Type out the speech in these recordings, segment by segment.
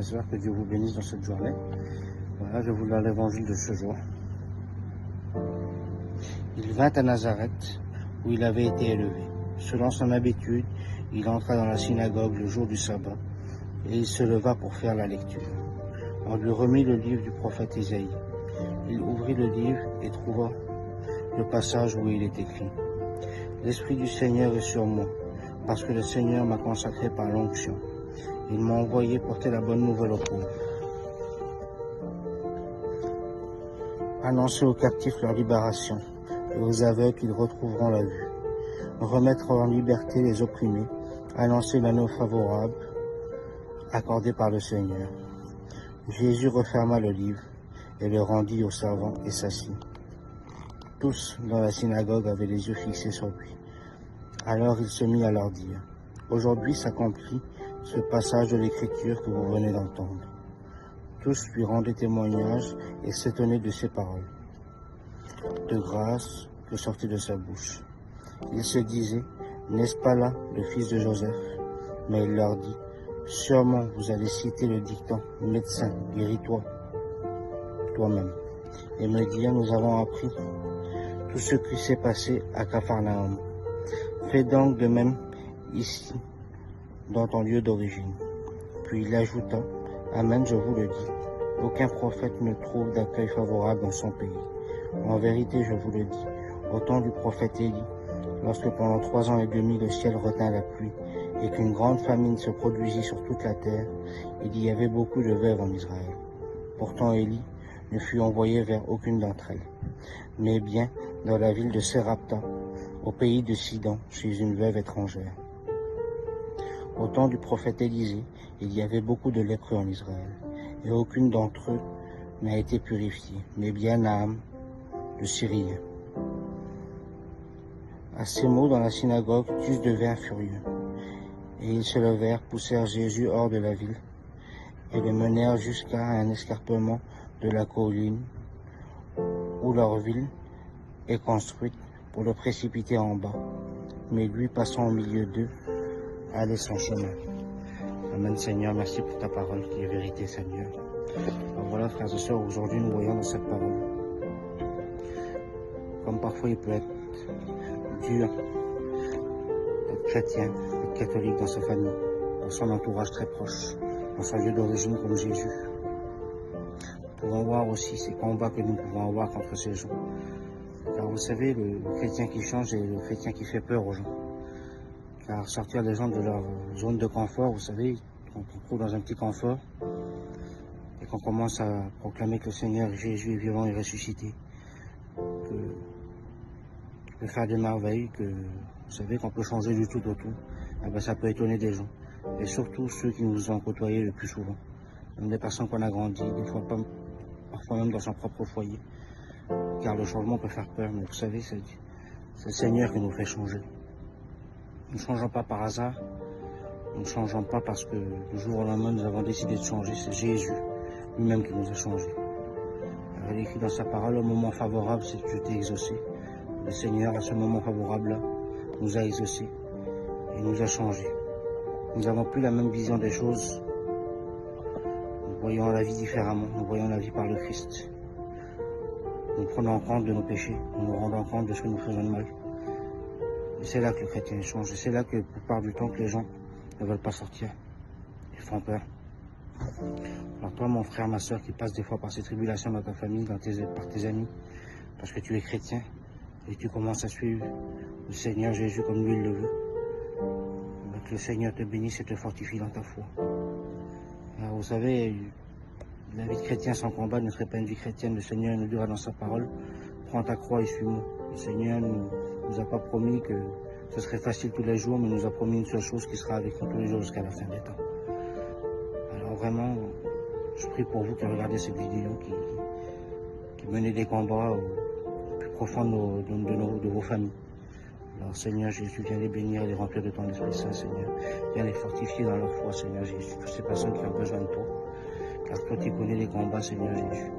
et sœurs, que Dieu vous bénisse dans cette journée. Voilà, je vous donne l'évangile de ce jour. Il vint à Nazareth, où il avait été élevé. Selon son habitude, il entra dans la synagogue le jour du sabbat, et il se leva pour faire la lecture. On lui remit le livre du prophète Isaïe. Il ouvrit le livre et trouva le passage où il est écrit: L'Esprit du Seigneur est sur moi, parce que le Seigneur m'a consacré par l'onction. Il m'a envoyé porter la bonne nouvelle aux pauvres, annoncer aux captifs leur libération, et aux aveugles qu'ils retrouveront la vue, remettre en liberté les opprimés, annoncer l'année favorable accordée par le Seigneur. Jésus referma le livre et le rendit aux servants et s'assit. Tous dans la synagogue avaient les yeux fixés sur lui. Alors il se mit à leur dire: Aujourd'hui s'accomplit ce passage de l'Écriture que vous venez d'entendre. Tous lui rendaient témoignage et s'étonnaient de ses paroles, de grâce que sortait de sa bouche. Il se disait: N'est-ce pas là le fils de Joseph? Mais il leur dit: Sûrement vous allez citer le dicton: Médecin, guéris-toi toi-même, et me dire: Nous avons appris tout ce qui s'est passé à Capharnaüm. Fais donc de même ici, dans ton lieu d'origine. Puis il ajouta: Amen, je vous le dis, aucun prophète ne trouve d'accueil favorable dans son pays. En vérité, je vous le dis, au temps du prophète Élie, lorsque pendant 3 ans et demi le ciel retint la pluie, et qu'une grande famine se produisit sur toute la terre, il y avait beaucoup de veuves en Israël. Pourtant Élie ne fut envoyé vers aucune d'entre elles, mais bien dans la ville de Sérapta, au pays de Sidon, chez une veuve étrangère. Au temps du prophète Élisée, il y avait beaucoup de lépreux en Israël, et aucune d'entre eux n'a été purifiée, mais bien Naaman, le Syrien. À ces mots, dans la synagogue, tous devinrent furieux. Et ils se levèrent, poussèrent Jésus hors de la ville, et le menèrent jusqu'à un escarpement de la colline, où leur ville est construite, pour le précipiter en bas. Mais lui, passant au milieu d'eux, allait son chemin. Amen, Seigneur, merci pour ta parole qui est vérité, Seigneur. Alors voilà, frères et sœurs, aujourd'hui nous voyons dans cette parole, comme parfois il peut être dur d'être chrétien, d'être catholique dans sa famille, dans son entourage très proche, dans son lieu d'origine comme Jésus. Nous pouvons voir aussi ces combats que nous pouvons avoir contre ces gens. Car vous savez, le chrétien qui change est le chrétien qui fait peur aux gens. Car sortir les gens de leur zone de confort, vous savez, quand on se trouve dans un petit confort, et qu'on commence à proclamer que le Seigneur Jésus est vivant et ressuscité, qu'il peut faire des merveilles, que vous savez qu'on peut changer du tout au tout, eh ben ça peut étonner des gens. Et surtout ceux qui nous ont côtoyés le plus souvent. Même des personnes qu'on a grandies, des fois parfois même dans son propre foyer. Car le changement peut faire peur, mais vous savez, c'est le Seigneur qui nous fait changer. Nous ne changeons pas par hasard, nous ne changeons pas parce que du jour au lendemain nous avons décidé de changer, c'est Jésus lui-même qui nous a changés. Il est écrit dans sa parole: au moment favorable, c'est que je t'ai exaucé. Le Seigneur, à ce moment favorable-là, nous a exaucés et nous a changés. Nous n'avons plus la même vision des choses. Nous voyons la vie différemment, nous voyons la vie par le Christ. Nous prenons compte de nos péchés, nous nous rendons compte de ce que nous faisons de mal. Et c'est là que le chrétien change, et c'est là que la plupart du temps que les gens ne veulent pas sortir. Ils font peur. Alors toi, mon frère, ma soeur, qui passe des fois par ces tribulations dans ta famille, par tes amis, parce que tu es chrétien, et tu commences à suivre le Seigneur Jésus comme lui il le veut, que le Seigneur te bénisse et te fortifie dans ta foi. Alors, vous savez, la vie de chrétien sans combat ne serait pas une vie chrétienne. Le Seigneur nous dira dans sa parole: prends ta croix et suis-moi. Le Seigneur ne nous a pas promis que ce serait facile tous les jours, mais nous a promis une seule chose, qui sera avec nous tous les jours jusqu'à la fin des temps. Alors vraiment, je prie pour vous qui regardez cette vidéo, qui menez des combats au plus profond de vos familles. Alors Seigneur Jésus, viens les bénir et les remplir de ton Esprit Saint, Seigneur. Viens les fortifier dans leur foi, Seigneur Jésus. Toutes ces personnes qui ont besoin de toi. Car toi, tu connais les combats, Seigneur Jésus.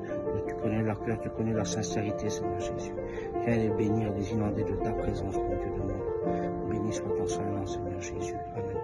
Tu connais leur cœur, tu connais leur sincérité, Seigneur Jésus. Viens les bénir, les inonder de ta présence, mon Dieu de moi. Béni soit ton saint nom, Seigneur Jésus. Amen.